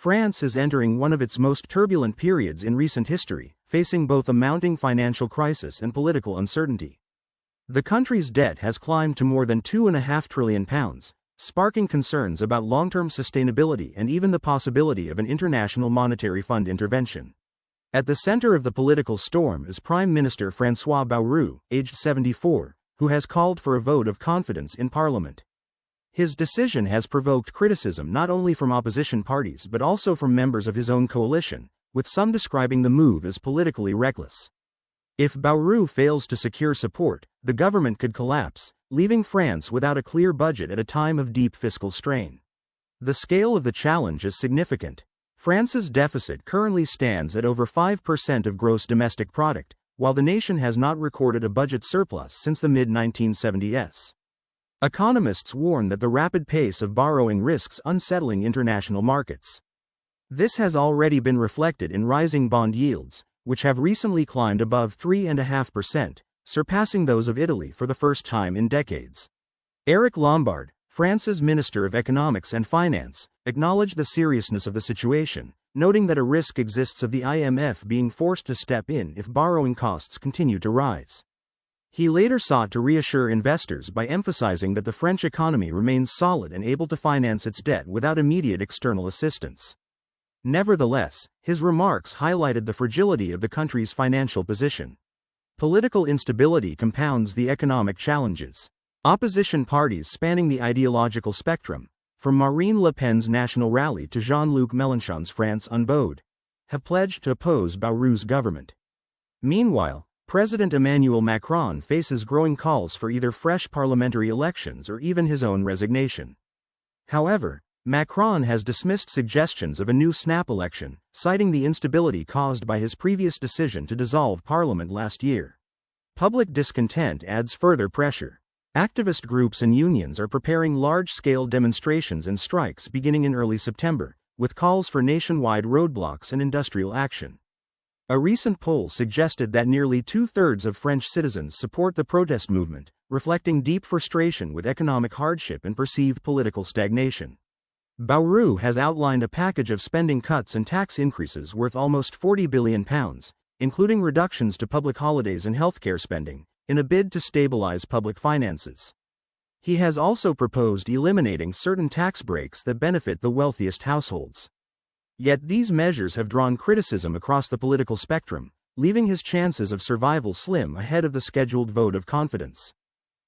France is entering one of its most turbulent periods in recent history, facing both a mounting financial crisis and political uncertainty. The country's debt has climbed to more than £2.5 trillion, sparking concerns about long-term sustainability and even the possibility of an International Monetary Fund intervention. At the center of the political storm is Prime Minister François Bayrou, aged 74, who has called for a vote of confidence in Parliament. His decision has provoked criticism not only from opposition parties but also from members of his own coalition, with some describing the move as politically reckless. If Bayrou fails to secure support, the government could collapse, leaving France without a clear budget at a time of deep fiscal strain. The scale of the challenge is significant. France's deficit currently stands at over 5% of gross domestic product, while the nation has not recorded a budget surplus since the mid-1970s. Economists warn that the rapid pace of borrowing risks unsettling international markets. This has already been reflected in rising bond yields, which have recently climbed above 3.5%, surpassing those of Italy for the first time in decades. Eric Lombard, France's Minister of Economics and Finance, acknowledged the seriousness of the situation, noting that a risk exists of the IMF being forced to step in if borrowing costs continue to rise. He later sought to reassure investors by emphasizing that the French economy remains solid and able to finance its debt without immediate external assistance. Nevertheless, his remarks highlighted the fragility of the country's financial position. Political instability compounds the economic challenges. Opposition parties spanning the ideological spectrum, from Marine Le Pen's National Rally to Jean-Luc Mélenchon's France Unbowed, have pledged to oppose Bayrou's government. Meanwhile, President Emmanuel Macron faces growing calls for either fresh parliamentary elections or even his own resignation. However, Macron has dismissed suggestions of a new snap election, citing the instability caused by his previous decision to dissolve parliament last year. Public discontent adds further pressure. Activist groups and unions are preparing large-scale demonstrations and strikes beginning in early September, with calls for nationwide roadblocks and industrial action. A recent poll suggested that nearly two-thirds of French citizens support the protest movement, reflecting deep frustration with economic hardship and perceived political stagnation. Bayrou has outlined a package of spending cuts and tax increases worth almost £40 billion, including reductions to public holidays and healthcare spending, in a bid to stabilize public finances. He has also proposed eliminating certain tax breaks that benefit the wealthiest households. Yet these measures have drawn criticism across the political spectrum, leaving his chances of survival slim ahead of the scheduled vote of confidence.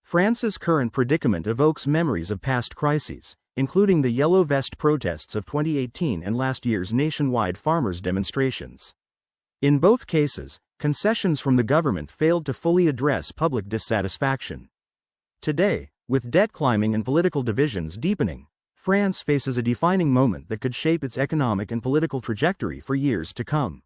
France's current predicament evokes memories of past crises, including the Yellow Vest protests of 2018 and last year's nationwide farmers' demonstrations. In both cases, concessions from the government failed to fully address public dissatisfaction. Today, with debt climbing and political divisions deepening, France faces a defining moment that could shape its economic and political trajectory for years to come.